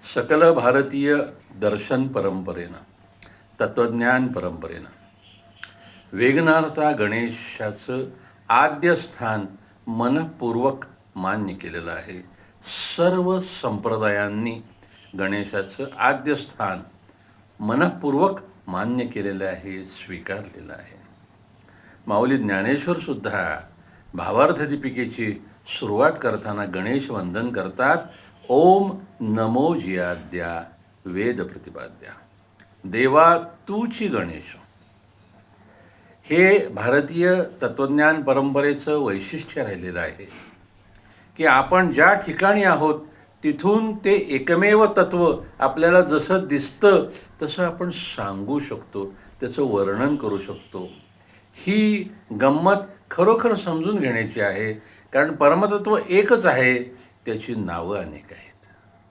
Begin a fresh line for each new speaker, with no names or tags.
सकल भारतीय दर्शन परंपरेनं, तत्त्वज्ञान परंपरेनं वेगनारता गणेशाचं आद्य स्थान मनपूर्वक मान्य केलेलं आहे. सर्व संप्रदायांनी गणेशाचं आद्य स्थान मनपूर्वक मान्य केलेलं आहे, स्वीकारलेलं आहे. माऊली ज्ञानेश्वरसुद्धा भावार्थ दीपिकेची सुरुवात करताना गणेश वंदन करतात. ओम नमो जियाद्या वेद प्रतिपाद्या, देवा तूची गणेश. हे भारतीय तत्त्वज्ञान परंपरेचं वैशिष्ट्य राहिलेलं आहे की आपण ज्या ठिकाणी आहोत तिथून ते एकमेव तत्त्व आपल्याला जसं दिसतं तसं आपण सांगू शकतो, त्याचं वर्णन करू शकतो. ही गंमत खरोखर समजून घेण्याची आहे, कारण परमतत्व एकच आहे, त्याची नावं अनेक आहेत.